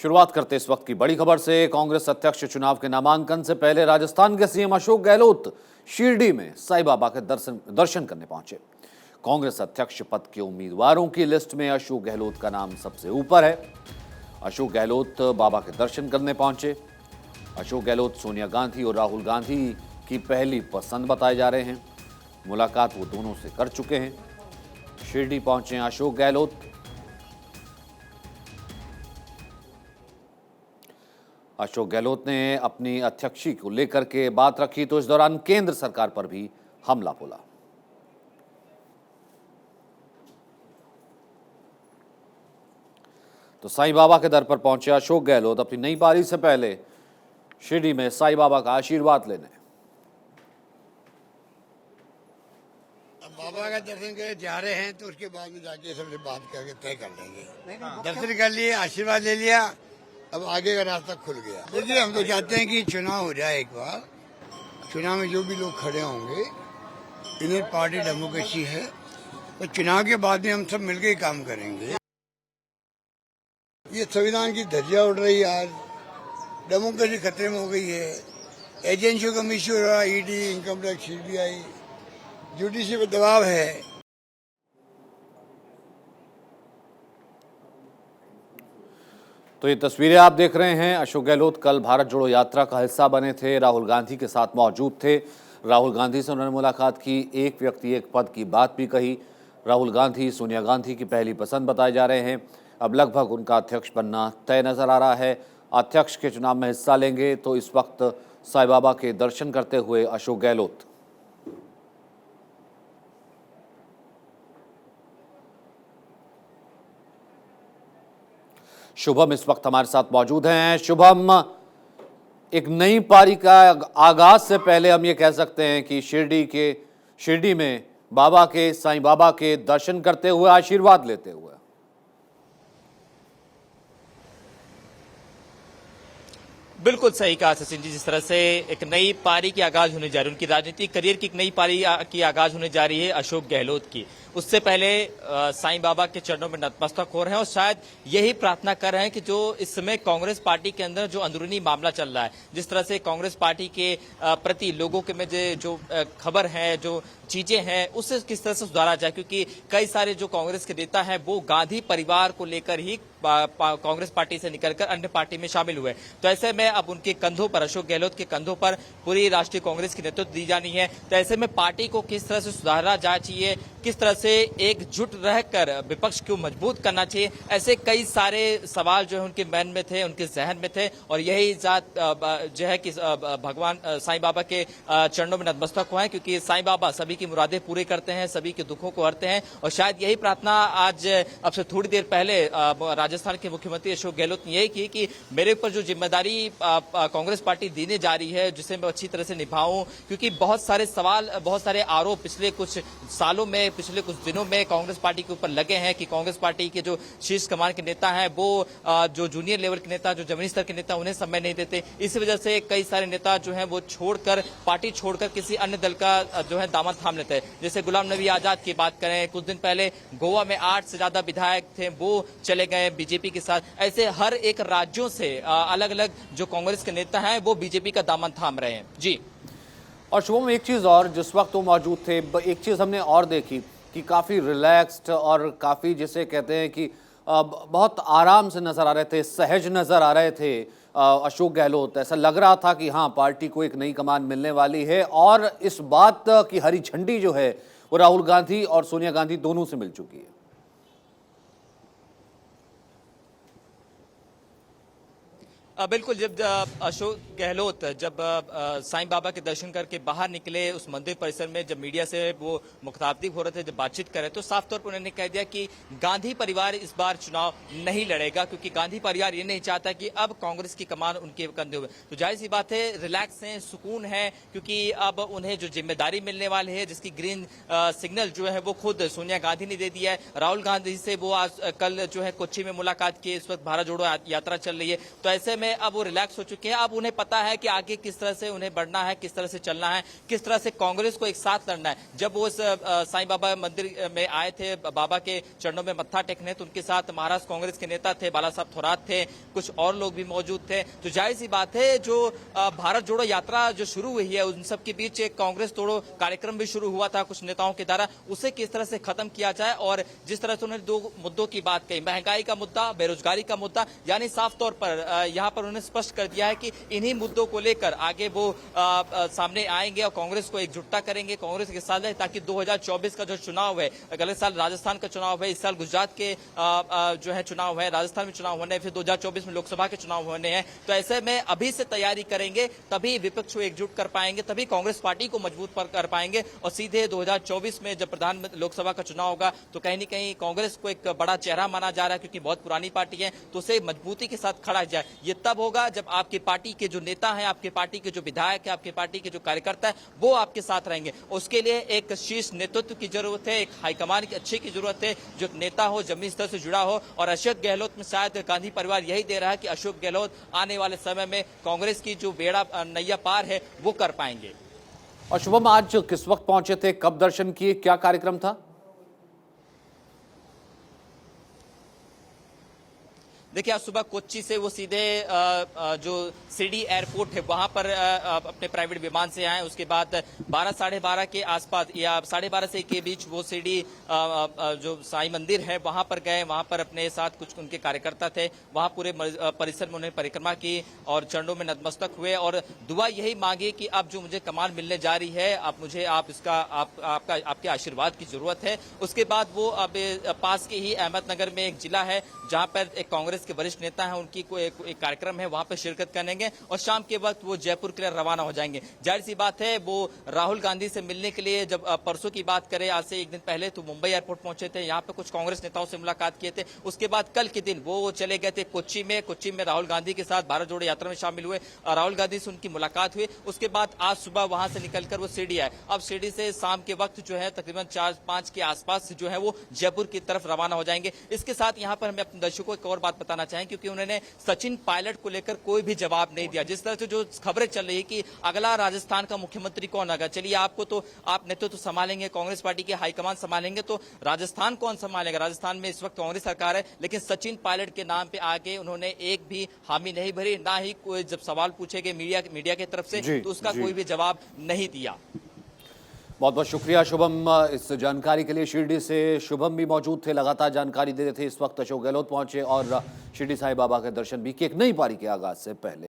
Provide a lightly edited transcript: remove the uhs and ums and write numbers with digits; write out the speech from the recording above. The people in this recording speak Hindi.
शुरुआत करते इस वक्त की बड़ी खबर से। कांग्रेस अध्यक्ष चुनाव के नामांकन से पहले राजस्थान के सीएम अशोक गहलोत शिरडी में साईं बाबा के दर्शन करने पहुंचे। कांग्रेस अध्यक्ष पद के उम्मीदवारों की लिस्ट में अशोक गहलोत का नाम सबसे ऊपर है। अशोक गहलोत बाबा के दर्शन करने पहुंचे। अशोक गहलोत सोनिया गांधी और राहुल गांधी की पहली पसंद बताए जा रहे हैं। मुलाकात वो दोनों से कर चुके हैं। शिरडी पहुंचे अशोक गहलोत। अशोक गहलोत ने अपनी अध्यक्षी को लेकर के बात रखी तो इस दौरान केंद्र सरकार पर भी हमला बोला। तो साईं बाबा के दर पर पहुंचे अशोक गहलोत अपनी नई पारी से पहले शिरडी में साईं बाबा का आशीर्वाद लेने। बाबा का दर्शन करके जा रहे हैं तो उसके बाद में जाके सबसे बात करके तय कर लेंगे। दर्शन कर लिए, आशीर्वाद ले लिया, अब आगे का रास्ता खुल गया। देखिए, हम तो चाहते हैं कि चुनाव हो जाए एक बार। चुनाव में जो भी लोग खड़े होंगे, इन्हें पार्टी डेमोक्रेसी है, तो चुनाव के बाद में हम सब मिलकर ही काम करेंगे। ये संविधान की धज्जियां उड़ रही है, आज डेमोक्रेसी खतरे में हो गई है। एजेंसियों का मिस हो रहा है, ED, income tax, CBI, judiciary पर दबाव है। तो ये तस्वीरें आप देख रहे हैं। अशोक गहलोत कल भारत जोड़ो यात्रा का हिस्सा बने थे, राहुल गांधी के साथ मौजूद थे। राहुल गांधी से उन्होंने मुलाकात की, एक व्यक्ति एक पद की बात भी कही। राहुल गांधी सोनिया गांधी की पहली पसंद बताए जा रहे हैं। अब लगभग उनका अध्यक्ष बनना तय नजर आ रहा है। अध्यक्ष के चुनाव में हिस्सा लेंगे तो इस वक्त साईं बाबा के दर्शन करते हुए अशोक गहलोत। शुभम इस वक्त हमारे साथ मौजूद हैं। शुभम, एक नई पारी का आगाज से पहले हम ये कह सकते हैं कि शिरडी में बाबा के, साईं बाबा के दर्शन करते हुए, आशीर्वाद लेते हुए। बिल्कुल सही कहा सचिन जी। जिस तरह से एक नई पारी की आगाज होने जा रही है, उनकी राजनीतिक करियर की एक नई पारी की आगाज होने जा रही है अशोक गहलोत की। उससे पहले साईं बाबा के चरणों में नतमस्तक हो रहे हैं और शायद यही प्रार्थना कर रहे हैं कि जो इस समय कांग्रेस पार्टी के अंदर जो अंदरूनी मामला चल रहा है, जिस तरह से कांग्रेस पार्टी के प्रति लोगों के में जो खबर है, जो चीजें हैं, उससे किस तरह से सुधारा जाए, क्योंकि कई सारे जो कांग्रेस के नेता हैं वो गांधी परिवार को लेकर ही कांग्रेस पार्टी से निकलकर अन्य पार्टी में शामिल हुए। तो ऐसे में अब उनके कंधों पर, अशोक गहलोत के कंधों पर पूरी राष्ट्रीय कांग्रेस की नेतृत्व दी जानी है। तो ऐसे में पार्टी को किस तरह से सुधारा जाना चाहिए, किस तरह से एकजुट रहकर विपक्ष को मजबूत करना चाहिए, ऐसे कई सारे सवाल जो है उनके मन में थे, उनके जहन में थे। और यही जो है कि भगवान साईं बाबा के चरणों में नतमस्तक हुए हैं, क्योंकि साईं बाबा सभी की मुरादें पूरे करते हैं, सभी के दुखों को हरते हैं। और शायद यही प्रार्थना आज अब से थोड़ी देर पहले राजस्थान के मुख्यमंत्री अशोक गहलोत ने यही की कि मेरे ऊपर जो जिम्मेदारी कांग्रेस पार्टी देने जा रही है, जिसे मैं अच्छी तरह से निभाऊं, क्योंकि बहुत सारे सवाल, बहुत सारे आरोप पिछले कुछ सालों में, पिछले कुछ दिनों में कांग्रेस पार्टी के ऊपर लगे हैं कि कांग्रेस पार्टी के जो शीर्ष कमान के नेता हैं वो जो जूनियर लेवल के नेता, जो जमीनी स्तर के नेता, उन्हें समय नहीं देते। इसी वजह से कई सारे नेता जो हैं वो छोड़कर, पार्टी छोड़कर किसी अन्य दल का जो है दामन थाम लेते हैं। जैसे गुलाम नबी आजाद की बात करें, कुछ दिन पहले गोवा में 8 से ज्यादा विधायक थे, वो चले गए बीजेपी के साथ। ऐसे हर एक राज्यों से अलग अलग जो कांग्रेस के नेता हैं वो बीजेपी का दामन थाम रहे हैं। जी। और शुभम, एक चीज और, जिस वक्त वो मौजूद थे, एक चीज हमने और देखी कि काफी रिलैक्स्ड और काफी, जिसे कहते हैं कि बहुत आराम से नजर आ रहे थे, सहज नजर आ रहे थे अशोक गहलोत। ऐसा लग रहा था कि हाँ, पार्टी को एक नई कमान मिलने वाली है और इस बात की हरी झंडी जो है वो राहुल गांधी और सोनिया गांधी दोनों से मिल चुकी है। बिल्कुल। जब अशोक गहलोत जब साईं बाबा के दर्शन करके बाहर निकले उस मंदिर परिसर में, जब मीडिया से वो मुखातिब हो रहे थे, जब बातचीत कर रहे थे, तो साफ तौर पर उन्होंने कह दिया कि गांधी परिवार इस बार चुनाव नहीं लड़ेगा, क्योंकि गांधी परिवार ये नहीं चाहता कि अब कांग्रेस की कमान उनके कंधे हुए। तो जाहिर सी बात है, रिलैक्स है, सुकून है, क्योंकि अब उन्हें जो जिम्मेदारी मिलने वाली है, जिसकी ग्रीन सिग्नल जो है वो खुद सोनिया गांधी ने दे दिया है। राहुल गांधी से वो आज कल जो है कोच्चि में मुलाकात की, इस वक्त भारत जोड़ो यात्रा चल रही है। तो ऐसे में अब वो रिलैक्स हो चुके हैं। अब उन्हें पता है कि आगे किस तरह से उन्हें बढ़ना है, किस तरह से चलना है, किस तरह से कांग्रेस को एक साथ लड़ना है। जब वो इस साईं बाबा मंदिर में आए थे बाबा के चरणों में मत्था टेकने, तो उनके साथ महाराष्ट्र कांग्रेस के नेता थे, बाला साहब थोराट थे, कुछ और लोग भी मौजूद थे। तो जाहिर सी बात है, जो भारत जोड़ो यात्रा जो शुरू हुई है, उन सब के बीच एक कांग्रेस तोड़ो कार्यक्रम भी शुरू हुआ था कुछ नेताओं के द्वारा। उसे किस तरह से खत्म किया जाए, और जिस तरह से उन्होंने 2 मुद्दों की बात कही, महंगाई का मुद्दा, बेरोजगारी का मुद्दा, यानी साफ तौर पर यहां पर उन्होंने स्पष्ट कर दिया है कि इन्हीं मुद्दों को लेकर आगे वो सामने आएंगे और कांग्रेस को एकजुटता करेंगे, कांग्रेस के साथ है, ताकि 2024 का जो चुनाव है, अगले साल राजस्थान का चुनाव है, इस साल गुजरात के जो है चुनाव है, राजस्थान में चुनाव होने, फिर 2024 में लोकसभा के चुनाव होने हैं। तो ऐसे में अभी से तैयारी करेंगे, तभी विपक्ष को एकजुट कर पाएंगे, तभी कांग्रेस पार्टी को मजबूत कर पाएंगे, और सीधे 2024 में जब प्रधानमंत्री लोकसभा का चुनाव होगा, तो कहीं न कहीं कांग्रेस को एक बड़ा चेहरा माना जा रहा है, क्योंकि बहुत पुरानी पार्टी है, तो उसे मजबूती के साथ खड़ा जाए। ये तब होगा जब आपकी पार्टी के जो नेता हैं, आपके पार्टी के जो विधायक है, आपके पार्टी के जो कार्यकर्ता है, वो आपके साथ रहेंगे। उसके लिए एक शीर्ष नेतृत्व की जरूरत है, एक हाईकमान की अच्छे की जरूरत है, जो नेता हो, जमीनी स्तर से जुड़ा हो। और अशोक गहलोत में शायद गांधी परिवार यही दे रहा है कि अशोक गहलोत आने वाले समय में कांग्रेस की जो बेड़ा नैया पार है, वो कर पाएंगे। और शुभम, आज किस वक्त पहुंचे थे, कब दर्शन किए, क्या कार्यक्रम था? देखिए, आज सुबह कोच्चि से वो सीधे जो शिरडी एयरपोर्ट है, वहां पर अपने प्राइवेट विमान से आए। उसके बाद 12 साढ़े 12 के आसपास या 12:30 से 1 के बीच वो शिरडी जो साईं मंदिर है, वहां पर गए। वहां पर अपने साथ कुछ उनके कार्यकर्ता थे, वहां पूरे परिसर में उन्होंने परिक्रमा की और चरणों में नतमस्तक हुए और दुआ यही मांगी कि अब जो मुझे कमान मिलने जा रही है, अब मुझे आपके आशीर्वाद की जरूरत है। उसके बाद वो अब पास के ही अहमदनगर में एक जिला है, जहां पर एक कांग्रेस के वरिष्ठ नेता हैं, उनकी कोई एक कार्यक्रम है, वहां पर शिरकत करेंगे और शाम के वक्त वो जयपुर के लिए रवाना हो जाएंगे। जाहिर सी बात है, वो राहुल गांधी से मिलने के लिए, जब परसों की बात करें, आज से 1 दिन पहले तो मुंबई एयरपोर्ट पहुंचे थे, यहाँ पे कुछ कांग्रेस नेताओं से मुलाकात किए थे। उसके बाद कल के दिन वो चले गए थे कोच्चि में राहुल गांधी के साथ भारत जोड़ो यात्रा में शामिल हुए। राहुल गांधी से उनकी मुलाकात हुई। उसके बाद आज सुबह वहां से निकलकर वो शिरडी आए। अब शिरडी से शाम के वक्त जो है तकरीबन 4-5 के आसपास जो है वो जयपुर की तरफ रवाना हो जाएंगे। इसके साथ यहाँ पर हमें अपने दर्शकों को एक और बात बताना चाहें, क्योंकि उन्होंने सचिन पायलट को लेकर कोई भी जवाब नहीं दिया। जिस तरह से जो खबरें चल रही है कि अगला राजस्थान का मुख्यमंत्री कौन होगा, चलिए आपको तो आप नेतृत्व संभालेंगे, कांग्रेस पार्टी के हाईकमान संभालेंगे, तो राजस्थान कौन संभालेगा? राजस्थान में इस वक्त कांग्रेस सरकार है, लेकिन सचिन पायलट के नाम पे आगे उन्होंने एक भी हामी नहीं भरी, ना ही कोई जब सवाल पूछे गए मीडिया की तरफ से तो उसका कोई भी जवाब नहीं दिया। बहुत बहुत शुक्रिया शुभम इस जानकारी के लिए। शिरडी से शुभम भी मौजूद थे, लगातार जानकारी दे रहे थे। इस वक्त अशोक गहलोत पहुंचे और शिरडी साईं बाबा के दर्शन भी किए, एक नई पारी के आगाज से पहले।